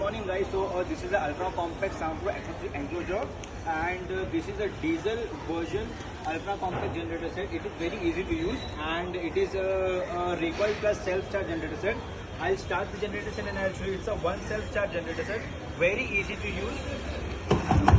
morning guys. So this is the ultra compact soundproof accessory enclosure, and this is a diesel version ultra compact generator set. It is very easy to use, and it is a recoil plus self charge generator set. I'll start the generator set and I'll show you. It's a one self charge generator set, very easy to use.